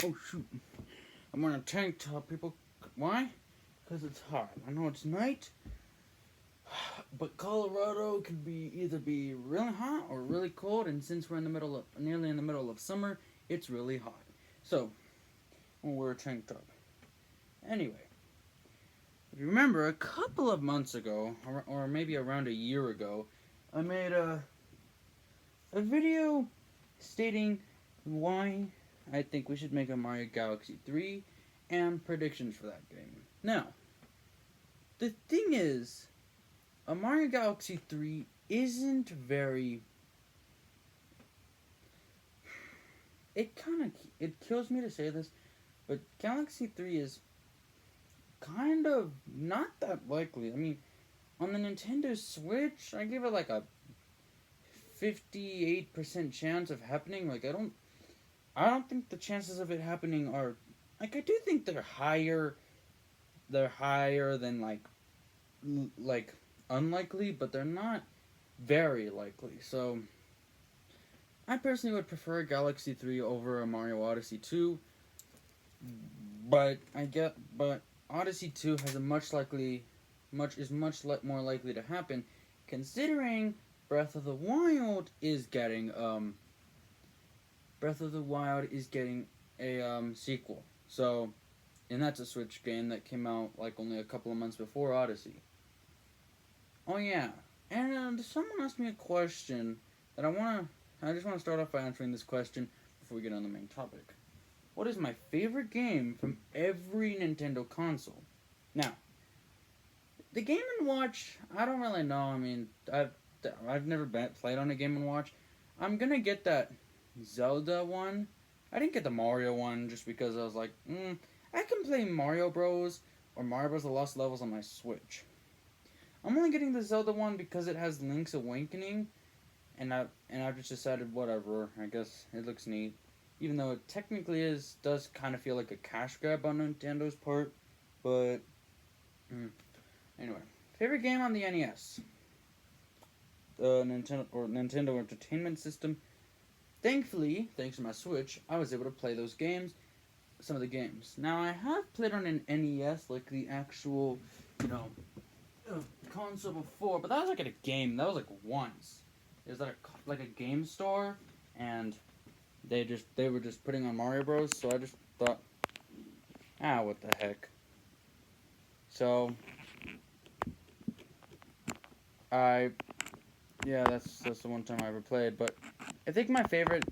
Oh shoot. I'm wearing a tank top, people. Why? Because it's hot. I know it's night, but Colorado could either be really hot or really cold, and since we're nearly in the middle of summer, it's really hot. So, we'll wear a tank top. Anyway, if you remember, a couple of months ago, or maybe around a year ago, I made a video stating why I think we should make a Mario Galaxy 3 and predictions for that game. Now, the thing is, a Mario Galaxy 3 isn't very... It kills me to say this, but Galaxy 3 is kind of not that likely. I mean, on the Nintendo Switch, I give it like a 58% chance of happening. Like, I don't think the chances of it happening are, like, I do think they're higher than, like, unlikely, but they're not very likely. So, I personally would prefer Galaxy 3 over a Mario Odyssey 2, but Odyssey 2 has a much more likely to happen, considering Breath of the Wild is getting a sequel. So, and that's a Switch game that came out like only a couple of months before Odyssey. Oh yeah, and someone asked me a question that I just want to start off by answering this question before we get on the main topic. What is my favorite game from every Nintendo console? Now, the Game & Watch, I don't really know. I mean, I've never played on a Game & Watch. I'm gonna get that Zelda one. I didn't get the Mario one just because I was like, I can play Mario Bros. Or Mario Bros. The Lost Levels on my Switch. I'm only getting the Zelda one because it has Link's Awakening, and I've just decided whatever. I guess it looks neat, even though it technically does kind of feel like a cash grab on Nintendo's part. But anyway, favorite game on the NES, the Nintendo Entertainment System. Thankfully, thanks to my Switch, I was able to play some of the games. Now, I have played on an NES, like the actual, console before, but that was like at a game. That was like once. It was like a game store, and they were just putting on Mario Bros. So I just thought, what the heck. So that's the one time I ever played. But I think my favorite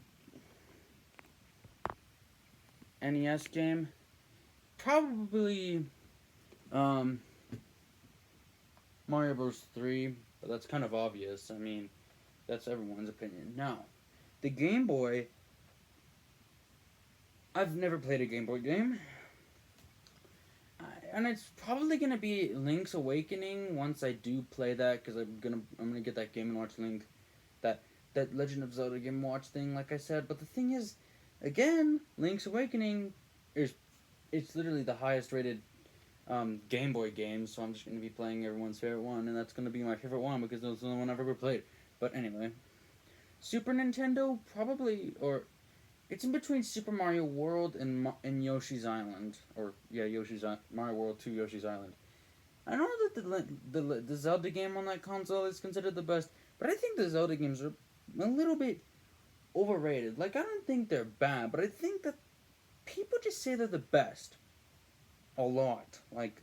NES game, probably Mario Bros. 3, but that's kind of obvious. I mean, that's everyone's opinion. Now, the Game Boy, I've never played a Game Boy game, and it's probably gonna be Link's Awakening once I do play that, because I'm gonna get that Game & Watch Link, that Legend of Zelda Game & Watch thing, like I said. But the thing is, again, Link's Awakening it's literally the highest rated Game Boy game, so I'm just going to be playing everyone's favorite one, and that's going to be my favorite one because it's the only one I've ever played. But anyway, Super Nintendo, probably, or it's in between Super Mario World and Yoshi's Island, Mario World 2 Yoshi's Island. I know that the Zelda game on that console is considered the best, but I think the Zelda games are a little bit overrated. Like, I don't think they're bad, but I think that people just say they're the best a lot. Best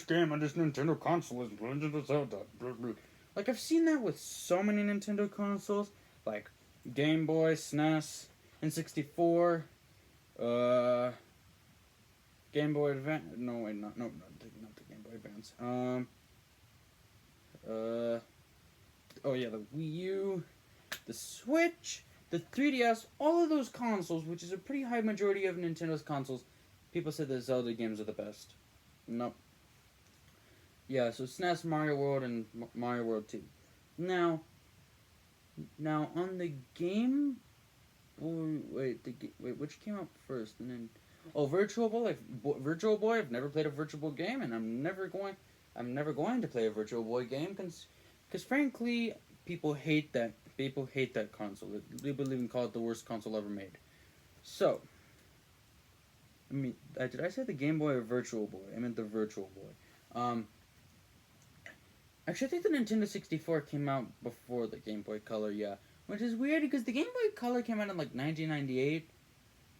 game on this Nintendo console is Legend of Zelda. Like, I've seen that with so many Nintendo consoles, like Game Boy, SNES, N64, Game Boy Advance. No, wait, not the Game Boy Advance. The Wii U, the Switch, the 3DS, all of those consoles, which is a pretty high majority of Nintendo's consoles, people say the Zelda games are the best. Nope. Yeah, so SNES, Mario World, and Mario World 2. Now on the Game Boy, which came out first? And then, Virtual Boy. Virtual Boy. I've never played a Virtual Boy game, and I'm never going to play a Virtual Boy game, because frankly, people hate that People hate that console. People even call it the worst console ever made. So, I mean, did I say the Game Boy or Virtual Boy? I meant the Virtual Boy. Actually, I think the Nintendo 64 came out before the Game Boy Color, yeah. Which is weird because the Game Boy Color came out in like 1998.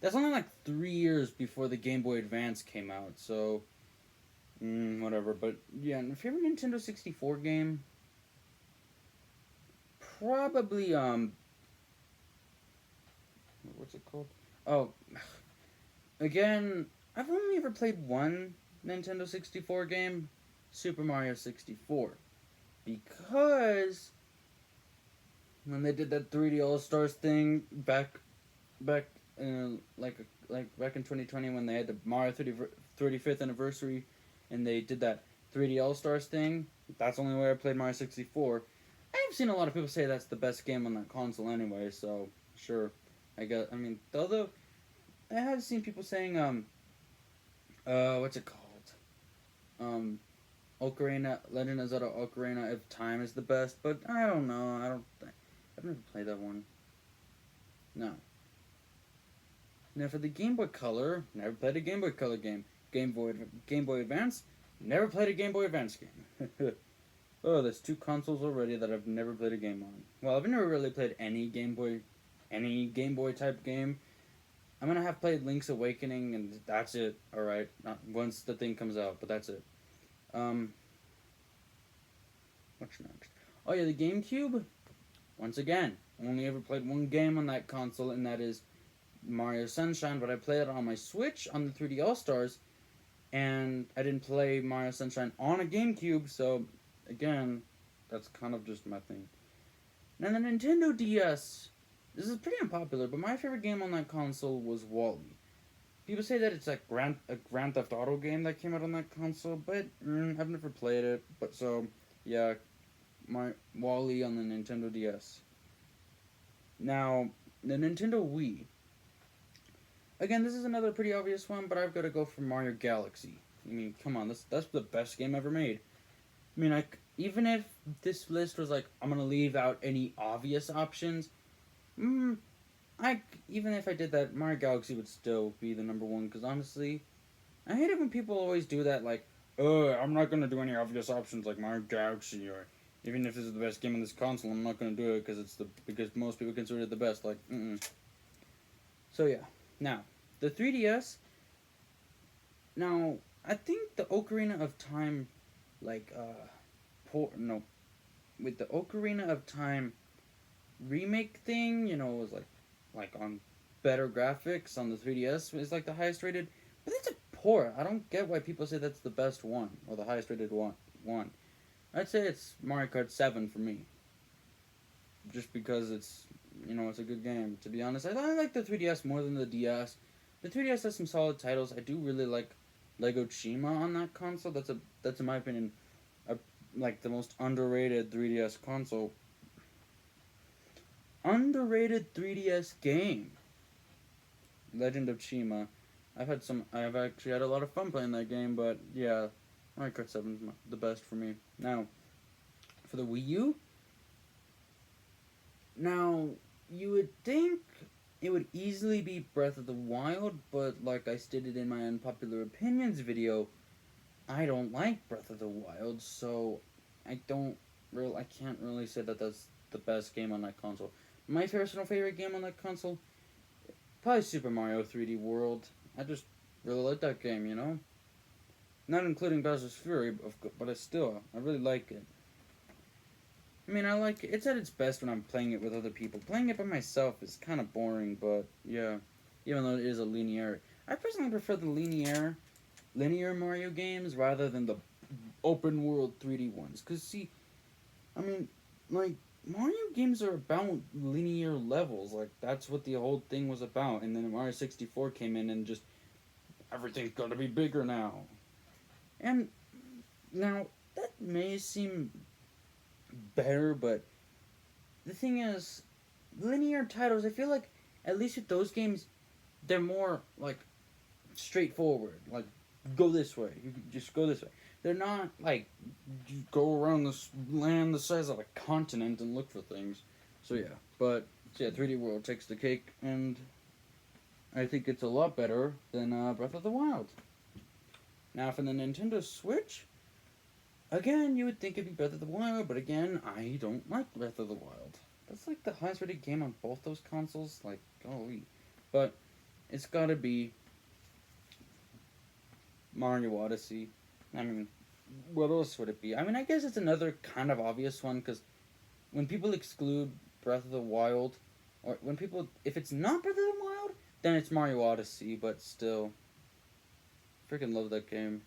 That's only like 3 years before the Game Boy Advance came out, so... whatever, but yeah, favorite Nintendo 64 game? Probably, what's it called? Oh, again, I've only ever played one Nintendo 64 game, Super Mario 64. Because when they did that 3D All-Stars thing back back back in 2020 when they had the Mario 35th anniversary and they did that 3D All-Stars thing, that's the only way I played Mario 64. I've seen a lot of people say that's the best game on that console anyway, so sure. Although I have seen people saying what's it called? Legend of Zelda Ocarina of Time is the best, but I don't know. I've never played that one. No. Now for the Game Boy Color, never played a Game Boy Color game. Game Boy Advance, never played a Game Boy Advance game. Oh, there's 2 consoles already that I've never played a game on. Well, I've never really played any Game Boy type game. I'm gonna have played Link's Awakening, and that's it. All right, once the thing comes out, but that's it. What's next? Oh yeah, the GameCube. Once again, only ever played one game on that console, and that is Mario Sunshine. But I played it on my Switch on the 3D All Stars, and I didn't play Mario Sunshine on a GameCube. So again, that's kind of just my thing. Now the Nintendo DS. This is pretty unpopular, but my favorite game on that console was Wall-E. People say that it's a Grand Theft Auto game that came out on that console, but I've never played it. But so, yeah, my Wall-E on the Nintendo DS. Now, the Nintendo Wii. Again, this is another pretty obvious one, but I've got to go for Mario Galaxy. I mean, come on, that's the best game ever made. I mean, even if this list was like, I'm gonna leave out any obvious options, even if I did that, Mario Galaxy would still be the number one, because honestly, I hate it when people always do that, like, I'm not gonna do any obvious options like Mario Galaxy, or even if this is the best game on this console, I'm not gonna do it because most people consider it the best, like, So yeah, now, the 3DS, now, I think the Ocarina of Time, with the Ocarina of Time remake thing, it was like on better graphics on the 3DS is like the highest rated, but it's a poor. I don't get why people say that's the best one or the highest rated one. I'd say it's Mario Kart 7 for me. Just because it's it's a good game. To be honest, I like the 3DS more than the DS. The 3DS has some solid titles. I do really like Lego Chima on that console. That's in my opinion the most underrated 3DS console. Underrated 3DS game. Legend of Chima. I've actually had a lot of fun playing that game, but yeah, Mario Kart 7 is the best for me. Now, for the Wii U, now, you would think it would easily be Breath of the Wild, but like I stated in my unpopular opinions video, I don't like Breath of the Wild, so I can't really say that that's the best game on that console. My personal favorite game on that console, probably Super Mario 3D World. I just really like that game, Not including Bowser's Fury, but I really like it. I mean, I like it. It's at its best when I'm playing it with other people. Playing it by myself is kind of boring, but yeah, even though it is a linear. I personally prefer the linear Mario games rather than the open world 3D ones. Because, see, I mean, Mario games are about linear levels. Like, that's what the whole thing was about. And then Mario 64 came in and just, everything's gonna be bigger now. And now, that may seem better, but the thing is, linear titles, I feel like, at least with those games, they're more, straightforward. Like, go this way. You can just go this way. They're not, you go around this land the size of a continent and look for things. So yeah, but so yeah, 3D World takes the cake, and I think it's a lot better than Breath of the Wild. Now for the Nintendo Switch, again, you would think it'd be Breath of the Wild, but again, I don't like Breath of the Wild. That's like the highest rated game on both those consoles, like, golly. But it's gotta be Mario Odyssey. I mean, what else would it be? I mean, I guess it's another kind of obvious one, because when people exclude Breath of the Wild, or when people, if it's not Breath of the Wild, then it's Mario Odyssey, but still, freaking love that game.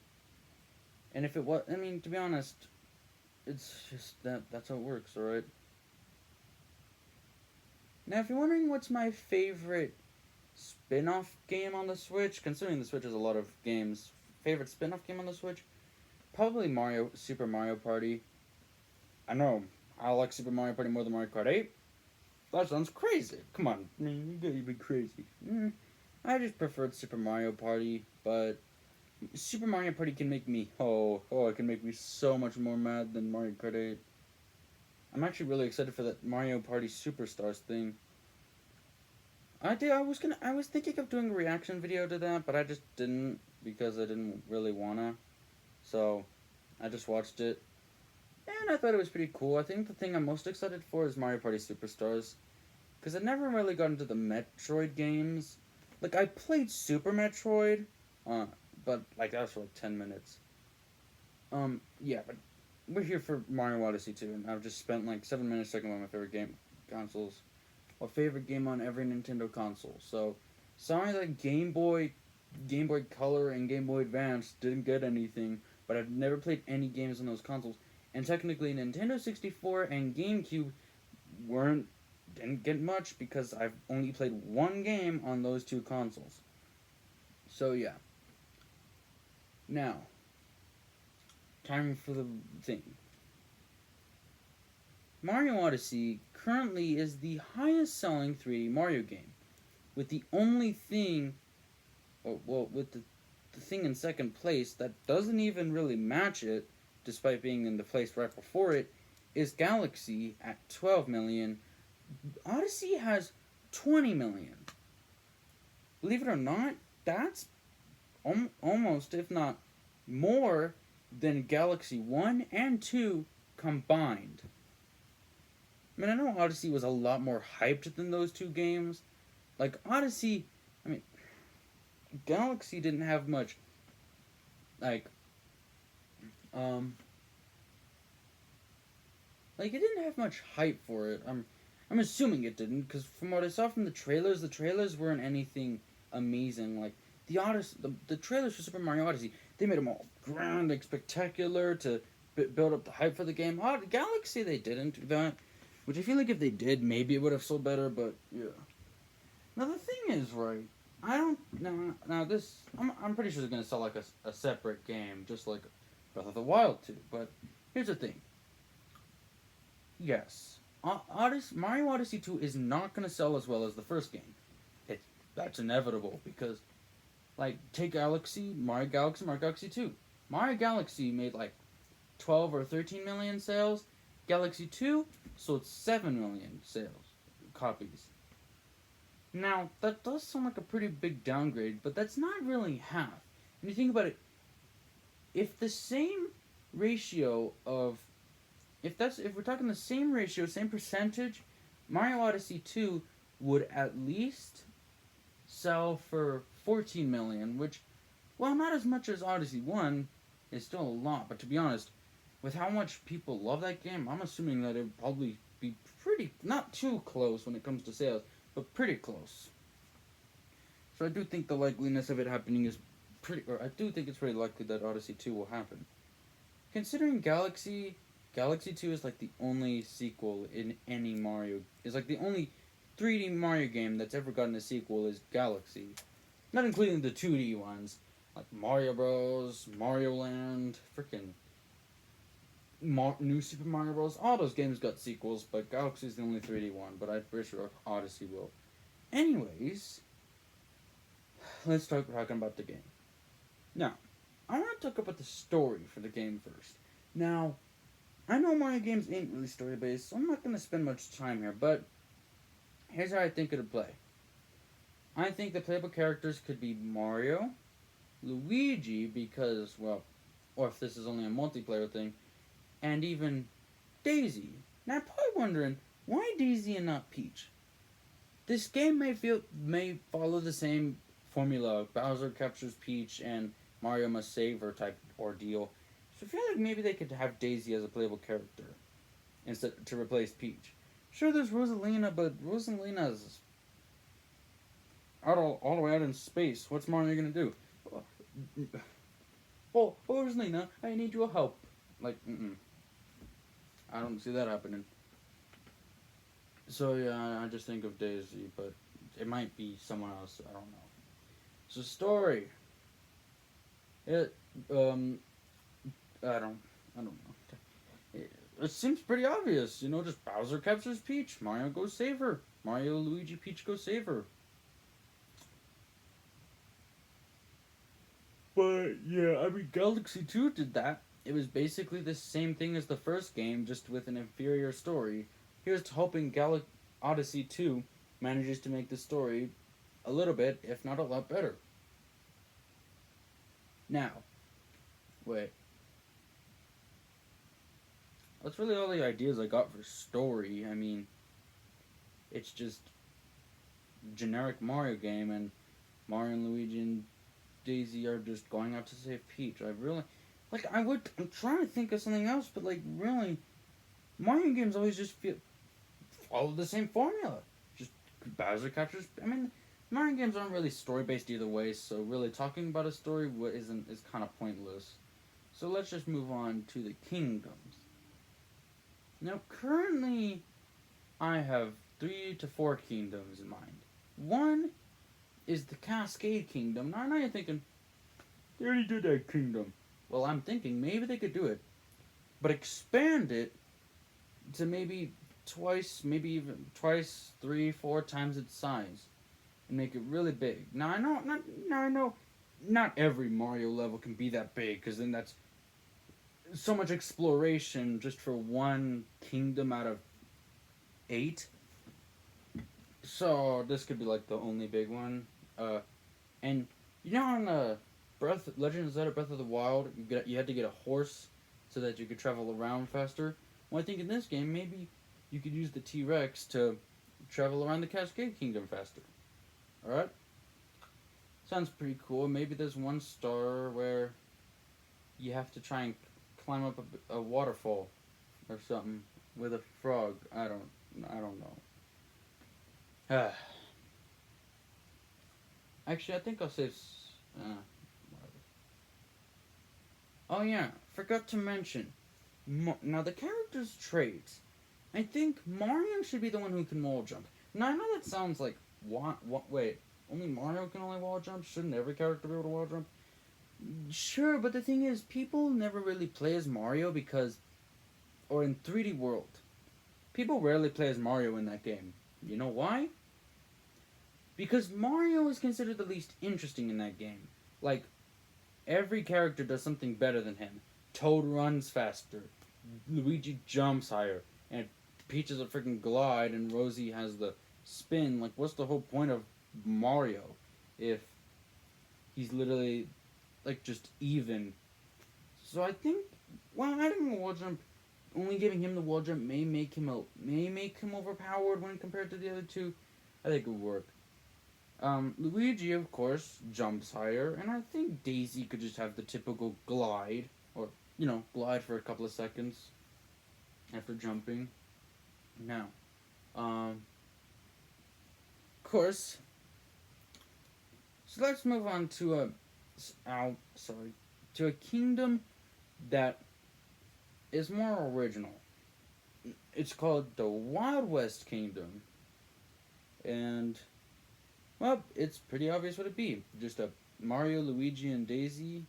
And if it was, I mean, to be honest, it's just that's how it works, alright? Now, if you're wondering what's my favorite spin-off game on the Switch, considering the Switch has a lot of games, favorite spin-off game on the Switch, probably Super Mario Party. I know, I like Super Mario Party more than Mario Kart 8. That sounds crazy. Come on, man, you gotta be crazy. I just preferred Super Mario Party, but Super Mario Party can make me, it can make me so much more mad than Mario Kart 8. I'm actually really excited for that Mario Party Superstars thing. I was thinking of doing a reaction video to that, but I just didn't, because I didn't really wanna. So, I just watched it, and I thought it was pretty cool. I think the thing I'm most excited for is Mario Party Superstars, because I never really got into the Metroid games. Like, I played Super Metroid, but, like, that was for, like, 10 minutes. Yeah, but we're here for Mario Odyssey 2, and I've just spent, like, 7 minutes talking about my favorite consoles. Or favorite game on every Nintendo console. So, sorry that Game Boy Color, and Game Boy Advance didn't get anything, but I've never played any games on those consoles. And technically, Nintendo 64 and Gamecube didn't get much, because I've only played one game on those two consoles. So, yeah. Now, time for the thing. Mario Odyssey currently is the highest selling 3D Mario game, with the only thing, with the thing in second place that doesn't even really match it, despite being in the place right before it, is Galaxy at 12 million. Odyssey has 20 million. Believe it or not, that's almost, if not more, than Galaxy 1 and 2 combined. I mean, I know Odyssey was a lot more hyped than those two games. Like, Odyssey, I mean, Galaxy didn't have much, like, it didn't have much hype for it. I'm assuming it didn't, because from what I saw from the trailers weren't anything amazing. Like, the trailers for Super Mario Odyssey, they made them all grand and spectacular to build up the hype for the game. Galaxy, they didn't do that. Which I feel like if they did, maybe it would have sold better, but yeah. Now the thing is, right, I'm pretty sure they're going to sell like a separate game, just like Breath of the Wild 2, but here's the thing. Yes, Mario Odyssey 2 is not going to sell as well as the first game. That's inevitable, because, like, take Mario Galaxy 2. Mario Galaxy made like 12 or 13 million sales. Galaxy 2 sold 7 million copies. Now, that does sound like a pretty big downgrade, but that's not really half. When you think about it, if the same ratio of, if we're talking the same ratio, same percentage, Mario Odyssey 2 would at least sell for 14 million, which, while not as much as Odyssey 1, is still a lot, but to be honest, with how much people love that game, I'm assuming that it would probably be pretty, not too close when it comes to sales, but pretty close. So I do think the likeliness of it happening is I do think it's pretty likely that Odyssey 2 will happen. Considering Galaxy 2 is like the only sequel in any Mario, is like the only 3D Mario game that's ever gotten a sequel is Galaxy. Not including the 2D ones, like Mario Bros, Mario Land, freaking New Super Mario Bros. All those games got sequels, but Galaxy is the only 3D one, but I'm pretty sure Odyssey will. Anyways, let's start talking about the game. Now, I want to talk about the story for the game first. Now, I know Mario games ain't really story based, so I'm not gonna spend much time here, but here's how I think it'd play. I think the playable characters could be Mario, Luigi, because, well, or if this is only a multiplayer thing, and even Daisy. Now, I'm probably wondering, why Daisy and not Peach? This game may follow the same formula. Bowser captures Peach and Mario must save her type ordeal. So I feel like maybe they could have Daisy as a playable character instead to replace Peach. Sure, there's Rosalina, but Rosalina's all the way out in space. What's Mario gonna do? Oh, Rosalina, I need your help. Like, I don't see that happening. So yeah, I just think of Daisy, but it might be someone else. I don't know. So story. It I don't know. It seems pretty obvious, just Bowser captures Peach, Mario goes save her. Mario, Luigi, Peach go save her. But yeah, I mean Galaxy 2 did that. It was basically the same thing as the first game, just with an inferior story. Here's to hoping Odyssey 2 manages to make the story a little bit, if not a lot better. Now, wait. That's really all the ideas I got for story. I mean, it's just generic Mario game, and Mario and Luigi and Daisy are just going out to save Peach. I'm trying to think of something else, but really, Mario games always just follow the same formula. Just Bowser captures. I mean, Mario games aren't really story based either way, so really talking about a story is kind of pointless. So let's just move on to the kingdoms. Now, currently, I have 3 to 4 kingdoms in mind. One is the Cascade Kingdom. Now, I know you're thinking, they already did that kingdom. Well, I'm thinking maybe they could do it, but expand it to maybe twice, maybe even twice, 3, 4 times its size, and make it really big. Now, I know not every Mario level can be that big, because then that's so much exploration just for one kingdom out of 8. So this could be like the only big one. And on Legend of Zelda Breath of the Wild, you had to get a horse so that you could travel around faster. Well, I think in this game maybe you could use the T-Rex to travel around the Cascade Kingdom faster. All right. Sounds pretty cool. Maybe there's one star where you have to try and climb up a waterfall or something with a frog. I don't know. Actually, I think I'll save. Whatever. Oh yeah, forgot to mention. Now the character's traits. I think Mario should be the one who can wall jump. Now I know that sounds like what? Wait, only Mario can wall jump? Shouldn't every character be able to wall jump? Sure, but the thing is, people never really play as Mario or in 3D World, people rarely play as Mario in that game. You know why? Because Mario is considered the least interesting in that game. Like, every character does something better than him. Toad runs faster, Luigi jumps higher, and Peach is a freaking glide, and Rosie has the spin. Like, what's the whole point of Mario if he's literally just even? So I think, adding a wall jump, only giving him the wall jump may make him overpowered when compared to the other two. I think it would work. Luigi, of course, jumps higher, and I think Daisy could just have the typical glide, or glide for a couple of seconds after jumping. Now, of course. So let's move on to a kingdom that is more original. It's called the Wild West Kingdom. And, well, it's pretty obvious what it'd be. Just a Mario, Luigi, and Daisy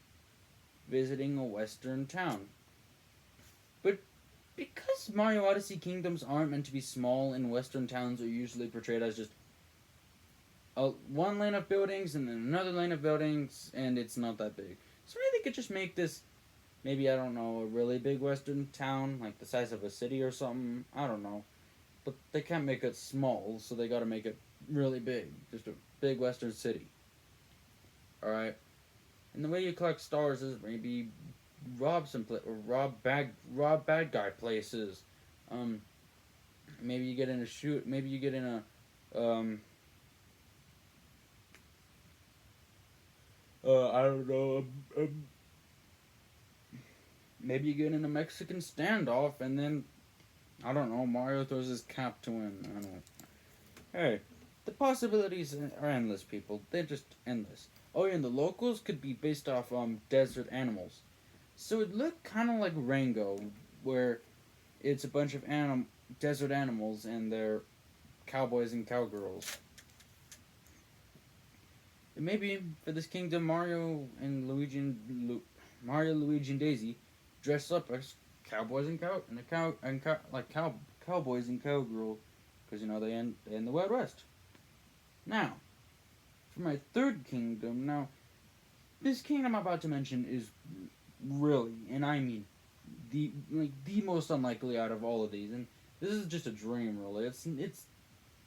visiting a western town. But because Mario Odyssey kingdoms aren't meant to be small, and western towns are usually portrayed as just one lane of buildings and then another lane of buildings, and it's not that big. So maybe they could just make maybe, I don't know, a really big western town, like the size of a city or something. I don't know. But they can't make it small, so they gotta make it really big. Just a big western city. Alright? And the way you collect stars is maybe rob bad guy places. Maybe you get in a maybe you get in I don't know, maybe you get in a Mexican standoff, and then, I don't know, Mario throws his cap to him. I don't know. Hey, the possibilities are endless, people. They're just endless. Oh, yeah, and the locals could be based off desert animals. So it looked kind of like Rango, where it's a bunch of desert animals, and they're cowboys and cowgirls. And maybe for this kingdom, Mario, Luigi, and Daisy dress up as cowboys and cowboys and cowgirl, because they in the Wild West. Now, for my third kingdom, this kingdom I'm about to mention is really, and I mean, the most unlikely out of all of these, and this is just a dream, really. It's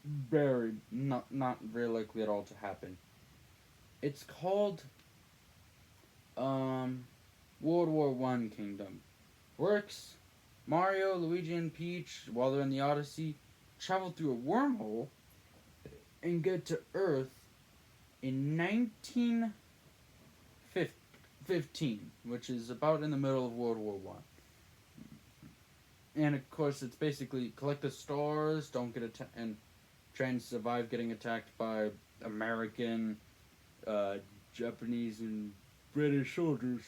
very not very likely at all to happen. It's called World War I Kingdom. Works, Mario, Luigi, and Peach, while they're in the Odyssey, travel through a wormhole and get to Earth in 1915, which is about in the middle of World War I. And of course, it's basically collect the stars, don't get attacked, and try and survive getting attacked by American, Japanese, and British soldiers.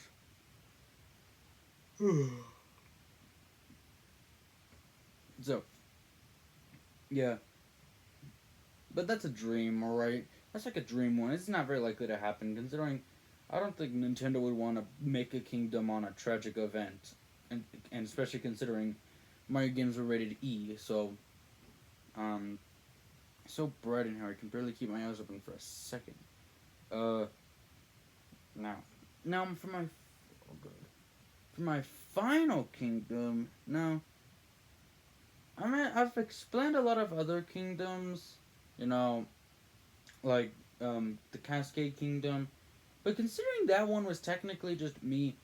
So, yeah. But that's a dream, alright? That's like a dream one. It's not very likely to happen, considering I don't think Nintendo would want to make a kingdom on a tragic event. And especially considering Mario games were rated E, so, so bright in here, I can barely keep my eyes open for a second. Now for my final kingdom, I've explained a lot of other kingdoms, like, the Cascade Kingdom, but considering that one was technically just me,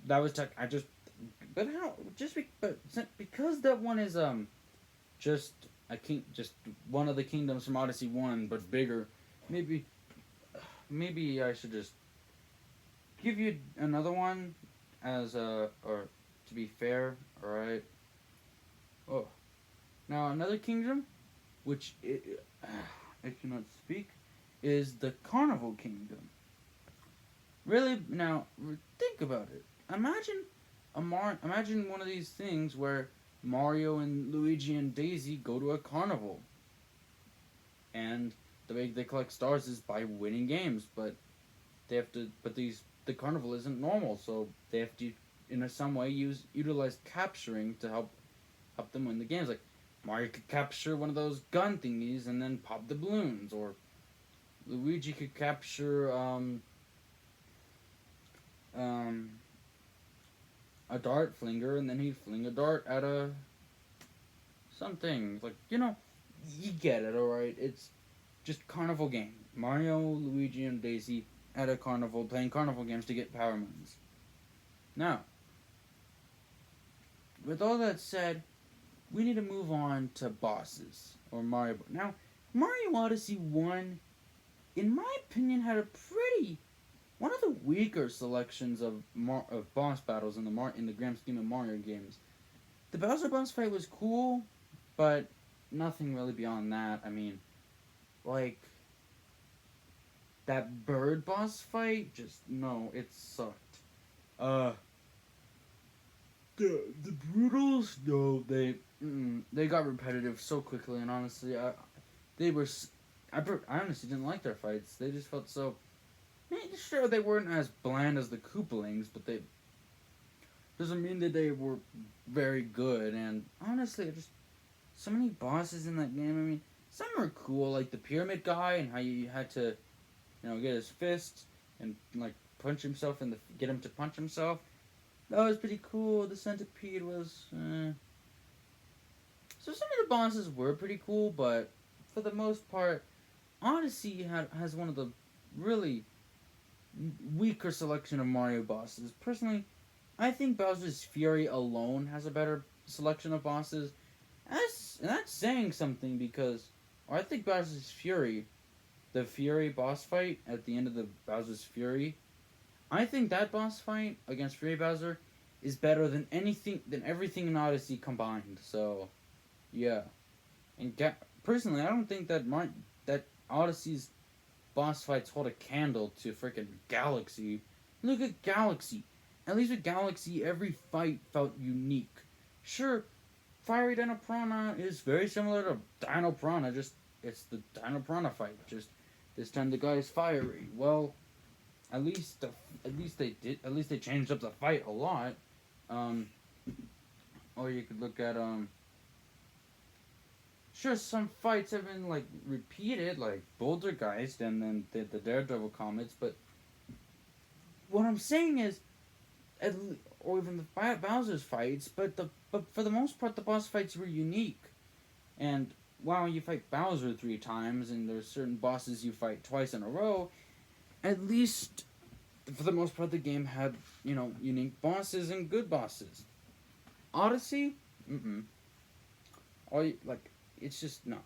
because that one is, just one of the kingdoms from Odyssey 1, but bigger, maybe I should just give you another one or to be fair, alright? Oh. Now, another kingdom, which I cannot speak, is the Carnival Kingdom. Really, now, think about it. Imagine one of these things where Mario and Luigi and Daisy go to a carnival. And the way they collect stars is by winning games, but the carnival isn't normal, so they have to, in some way, utilize capturing to help them win the games. Like, Mario could capture one of those gun thingies and then pop the balloons, or Luigi could capture, a dart flinger, and then he'd fling a dart at something. Like, you get it, alright? It's just carnival game. Mario, Luigi, and Daisy at a carnival playing carnival games to get power moons. Now, with all that said, we need to move on to bosses, or Mario. Now, Mario Odyssey 1, in my opinion, had one of the weaker selections of boss battles in the grand scheme of Mario games. The Bowser boss fight was cool, but nothing really beyond that. I mean, like, that bird boss fight, it sucked. The Brutals, no, they got repetitive so quickly, and honestly, I honestly didn't like their fights. They just felt so. Sure, they weren't as bland as the Koopalings, but they doesn't mean that they were very good. And honestly, just so many bosses in that game. I mean, some were cool, like the pyramid guy, and how you had to, get his fists and like punch himself get him to punch himself. That was pretty cool. The centipede was. So some of the bosses were pretty cool, but for the most part, Odyssey has one of the really weaker selection of Mario bosses. Personally, I think Bowser's Fury alone has a better selection of bosses. That's saying something because, or I think Bowser's Fury, the Fury boss fight at the end of the Bowser's Fury, I think that boss fight against Fury Bowser is better than everything in Odyssey combined. So, yeah, and personally, I don't think that Odyssey's boss fights hold a candle to freaking Galaxy. Look at Galaxy. At least with Galaxy, every fight felt unique. Sure, Fiery Dino Piranha is very similar to Dino Piranha, just it's the Dino Piranha fight. Just this time the guy is fiery. Well, at least they changed up the fight a lot. Or you could look at sure, some fights have been like repeated, like Boulder Geist and then the Daredevil comics, but what I'm saying is, or even the Bowser's fights, but for the most part, the boss fights were unique. And while you fight Bowser 3 times, and there's certain bosses you fight twice in a row, at least for the most part, the game had unique bosses and good bosses. Odyssey, or like. It's just no.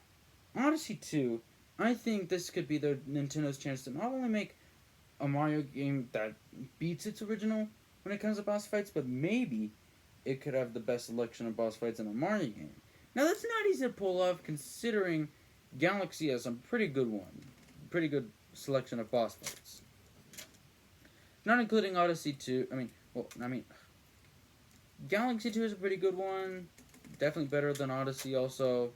Odyssey 2, I think this could be their Nintendo's chance to not only make a Mario game that beats its original when it comes to boss fights, but maybe it could have the best selection of boss fights in a Mario game. Now that's not easy to pull off considering Galaxy has some pretty good selection of boss fights. Not including Odyssey 2, Galaxy 2 is a pretty good one. Definitely better than Odyssey also.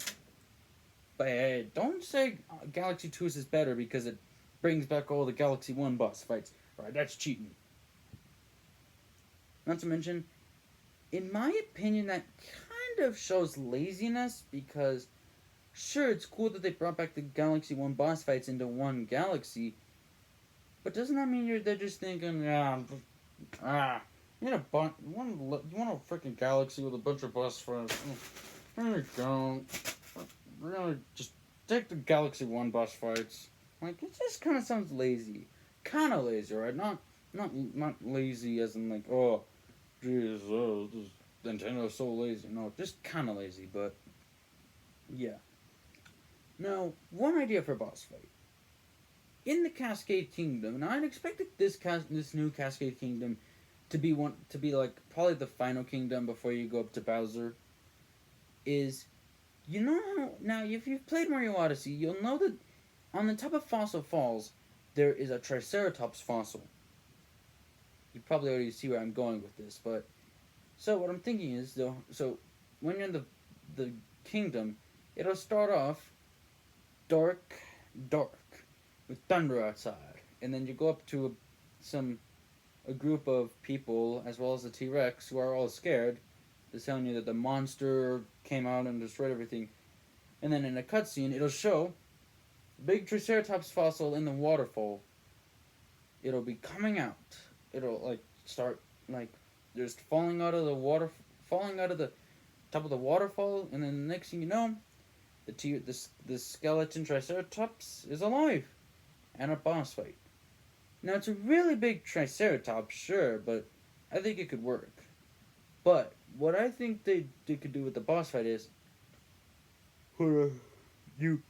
But hey, don't say Galaxy 2 is better because it brings back all the Galaxy 1 boss fights. Alright, that's cheating. Not to mention, in my opinion, that kind of shows laziness because, sure, it's cool that they brought back the Galaxy 1 boss fights into one Galaxy, but doesn't that mean they're just thinking, you want a freaking Galaxy with a bunch of boss fights? There you go. We're gonna just take the Galaxy 1 boss fights. Like, it just kind of sounds lazy. Kind of lazy, right? Not lazy as in like, oh, jeez, this Nintendo's so lazy. No, just kind of lazy, but yeah. Now, one idea for a boss fight. In the Cascade Kingdom, and I'd expected this new Cascade Kingdom to be like probably the final kingdom before you go up to Bowser. Is now if you've played Mario Odyssey, you'll know that on the top of Fossil Falls there is a Triceratops fossil. You probably already see where I'm going with this, but so what I'm thinking is though, so when you're in the kingdom, it'll start off dark with thunder outside, and then you go up to a group of people as well as the T-Rex who are all scared. They're telling you that the monster came out and destroyed everything. And then in a cutscene, it'll show big Triceratops fossil in the waterfall. It'll be coming out. It'll start just falling out of the top of the waterfall, and then the next thing you know, the skeleton Triceratops is alive and a boss fight. Now it's a really big Triceratops, sure, but I think it could work. But what I think they could do with the boss fight is, you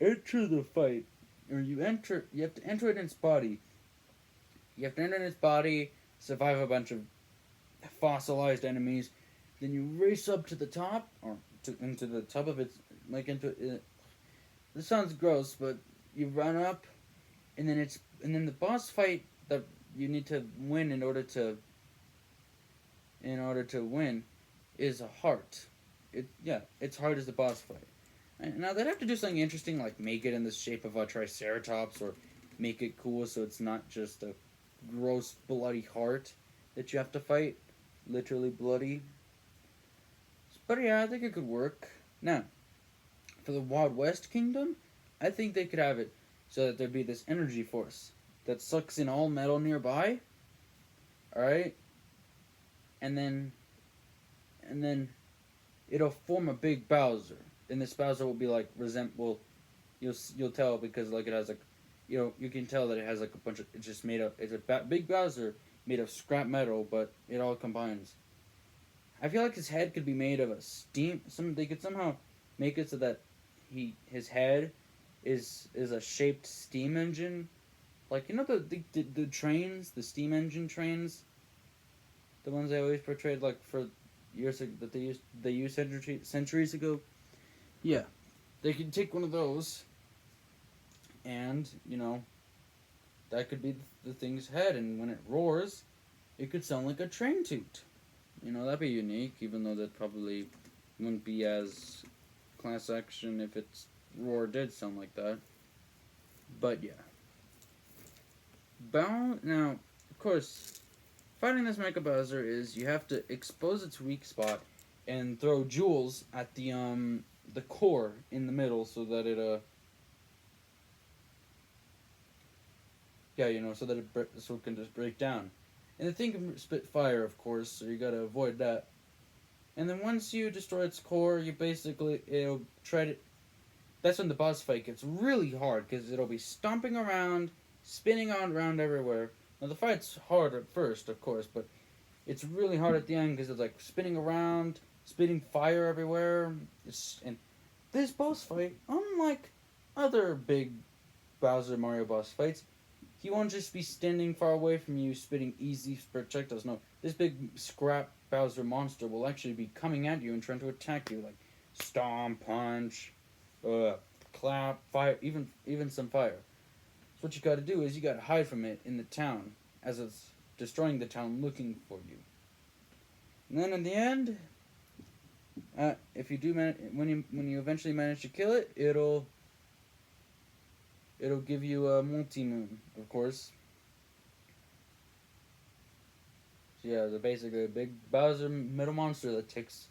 enter the fight, or you have to enter it in its body. You have to enter in its body, survive a bunch of fossilized enemies, then you race up to the top, or into the top of its, this sounds gross, but you run up, and then the boss fight that you need to win in order to win is a heart. Its heart is the boss fight. And now they'd have to do something interesting, like make it in the shape of a Triceratops, or make it cool so it's not just a gross bloody heart that you have to fight, literally bloody. But yeah, I think it could work. Now, for the Wild West Kingdom, I think they could have it so that there'd be this energy force that sucks in all metal nearby. Alright? and then it'll form a big Bowser, and this Bowser will be like you'll tell because like it has like, you can tell that it has like a bunch of, it's just made of, it's a big Bowser made of scrap metal, but it all combines. I feel like his head could be made of a steam. They could somehow make it so that his head is a shaped steam engine, like the trains, the steam engine trains, the ones they always portrayed like for years that they used centuries ago. Yeah, they could take one of those, and that could be the thing's head, and when it roars, it could sound like a train toot. That'd be unique, even though that probably wouldn't be as class action if its roar did sound like that. But yeah. Now, of course, fighting this Mecha Bowser is you have to expose its weak spot and throw jewels at the core in the middle so that it so that it can just break down. And the thing can spit fire, of course, so you gotta avoid that. And then once you destroy its core, it'll try to. That's when the boss fight gets really hard, because it'll be stomping around, spinning around everywhere. Now the fight's hard at first, of course, but it's really hard at the end because it's like spinning around, spitting fire everywhere. And this boss fight, unlike other big Bowser Mario boss fights, he won't just be standing far away from you spitting easy projectiles. No, this big scrap Bowser monster will actually be coming at you and trying to attack you, like stomp, punch, clap, fire, even some fire. So what you gotta do is you gotta hide from it in the town as it's destroying the town looking for you. And then in the end, if you do when you eventually manage to kill it, it'll give you a multi-moon, of course. So yeah, they're basically a big Bowser metal monster that takes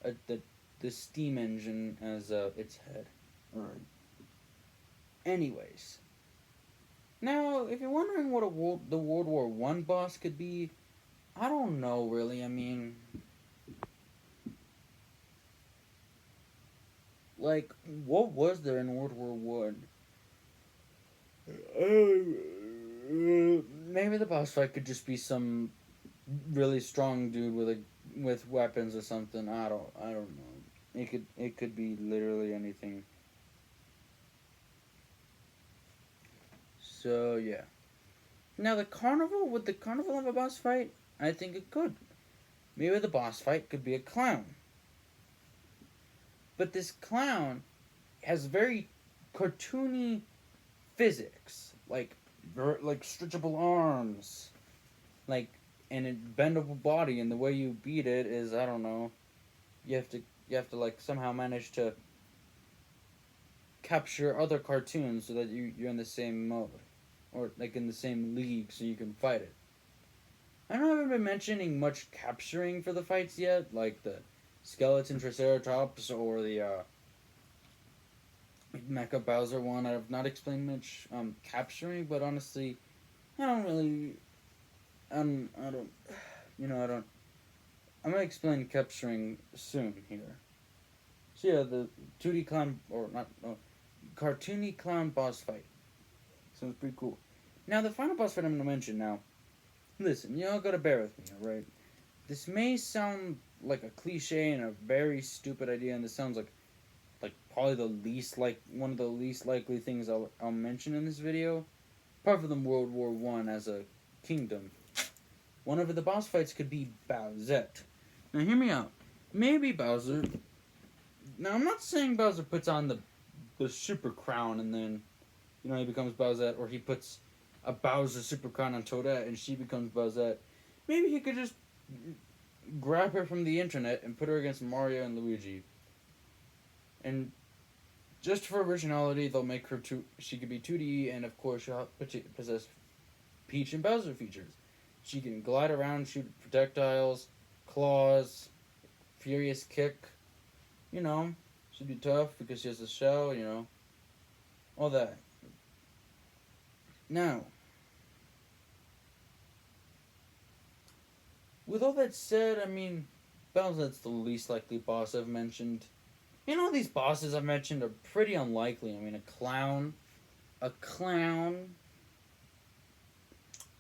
the steam engine as its head. Alright. Anyways. Now, if you're wondering what the World War I boss could be, I don't know, really. I mean, like, what was there in World War One? Maybe the boss fight could just be some really strong dude with weapons or something. I don't know. It could be literally anything. So yeah. Now would the carnival have a boss fight? I think it could. Maybe the boss fight could be a clown. But this clown has very cartoony physics, like stretchable arms, and a bendable body, and the way you beat it is, I don't know, you have to like somehow manage to capture other cartoons so that you're in the same mode, or like in the same league, so you can fight it. I haven't been mentioning much capturing for the fights yet, like the skeleton Triceratops or the Mecha Bowser one. I have not explained much capturing, but honestly, I don't really. I don't. I don't. I'm gonna explain capturing soon here. So yeah, the 2D clown or not, no, cartoony clown boss fight. Sounds pretty cool. Now the final boss fight I'm gonna mention now. Listen, you all gotta bear with me, alright? This may sound like a cliche and a very stupid idea, and this sounds like probably one of the least likely things I'll mention in this video. Apart from the World War I as a kingdom. One of the boss fights could be Bowsette. Now hear me out. Maybe Bowser. Now I'm not saying Bowser puts on the super crown and then he becomes Bowsette, or he puts a Bowser super crown on Toadette and she becomes Bowsette. Maybe he could just grab her from the internet and put her against Mario and Luigi. And just for originality, they'll make her she could be 2D, and of course she'll possess Peach and Bowser features. She can glide around, shoot projectiles, claws, furious kick. She'd be tough because she has a shell, all that. Now, with all that said, I mean, Bowser's the least likely boss I've mentioned. You know, these bosses I've mentioned are pretty unlikely. I mean, a clown,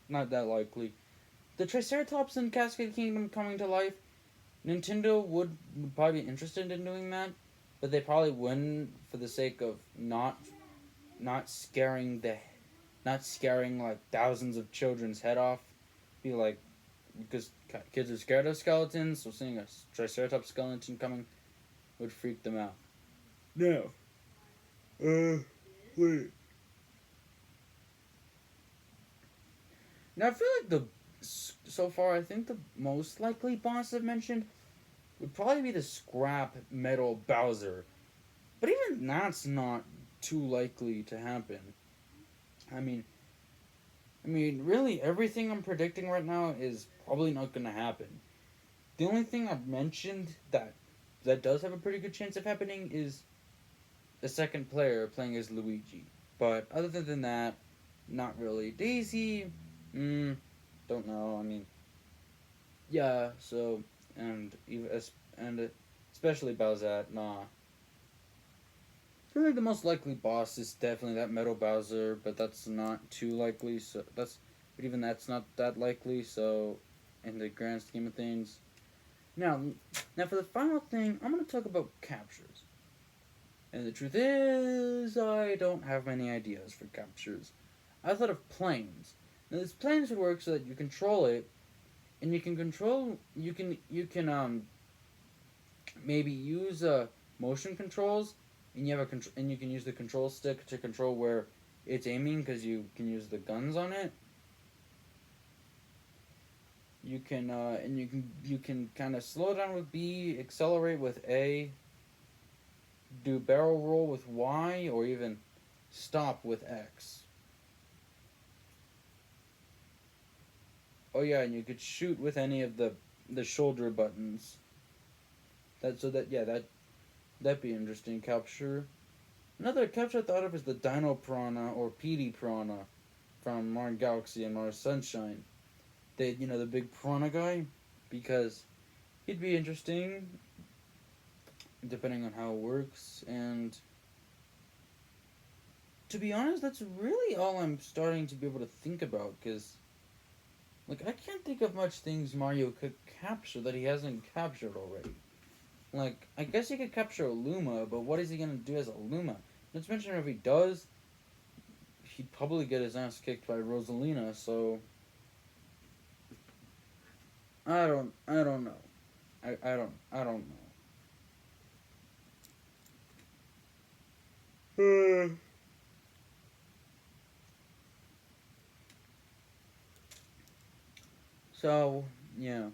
not that likely. The Triceratops in Cascade Kingdom coming to life, Nintendo would probably be interested in doing that, but they probably wouldn't for the sake of not scaring like thousands of children's head off. Be like, because kids are scared of skeletons, so seeing a Triceratops skeleton coming would freak them out. No. Wait. Now I feel like so far I think the most likely boss I've mentioned would probably be the scrap metal Bowser, but even that's not too likely to happen. I mean, really, everything I'm predicting right now is probably not going to happen. The only thing I've mentioned that does have a pretty good chance of happening is the second player playing as Luigi. But other than that, not really. Daisy, don't know. I mean, yeah. So and especially Bowser, nah. I feel like the most likely boss is definitely that Metal Bowser, but that's not too likely. But even that's not that likely. So, in the grand scheme of things, now for the final thing, I'm gonna talk about captures. And the truth is, I don't have many ideas for captures. I thought of planes. Now, this planes would work so that you control it, and you can maybe use motion controls. And and you can use the control stick to control where it's aiming because you can use the guns on it. You can kind of slow down with B, accelerate with A, do barrel roll with Y, or even stop with X. Oh yeah, and you could shoot with any of the shoulder buttons. That'd be interesting capture. Another capture I thought of is the Dino Piranha or Petey Piranha from Mario Galaxy and Mario Sunshine. The big piranha guy, because he'd be interesting depending on how it works. And to be honest, that's really all I'm starting to be able to think about, because like I can't think of much things Mario could capture that he hasn't captured already. Like, I guess he could capture a Luma, but what is he gonna do as a Luma? Let's mention if he does, he'd probably get his ass kicked by Rosalina, so I don't know. I don't know. So, yeah.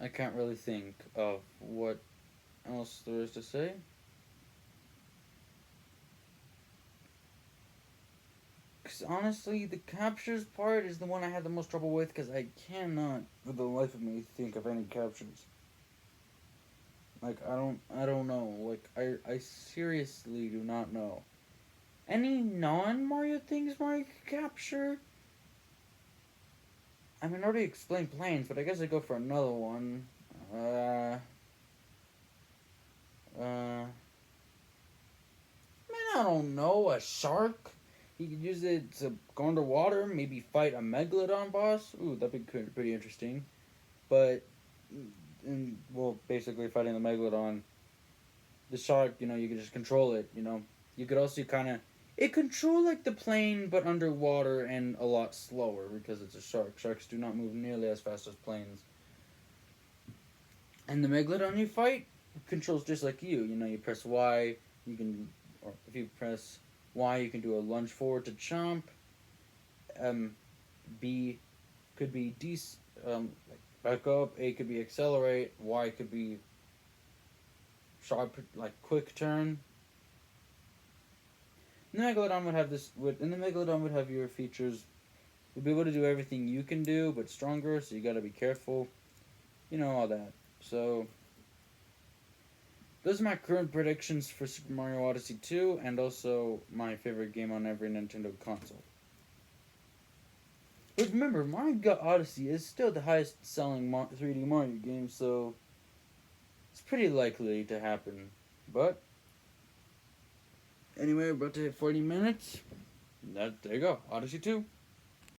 I can't really think of what else there is to say. Because honestly, the captures part is the one I had the most trouble with, because I cannot, for the life of me, think of any captures. Like, I don't know. Like, I seriously do not know. Any non-Mario things Mario could capture? I mean, I already explained planes, but I guess I'd go for another one. I mean, I don't know, a shark? He could use it to go underwater, maybe fight a Megalodon boss. Ooh, that'd be pretty interesting. But, basically fighting the Megalodon, the shark, you could just control it, You could also it control like the plane, but underwater and a lot slower because it's a shark. Sharks do not move nearly as fast as planes. And the Megalodon you fight controls just like you. You press Y, or if you press Y, you can do a lunge forward to chomp. B could be back up. A could be accelerate. Y could be sharp, like quick turn. And the Megalodon would have your features. You'll be able to do everything you can do, but stronger. So you got to be careful. All that. So those are my current predictions for Super Mario Odyssey 2, and also my favorite game on every Nintendo console. But remember, Mario Gut Odyssey is still the highest selling 3D Mario game, so it's pretty likely to happen. But anyway, we're about to hit 40 minutes. There you go, Odyssey 2.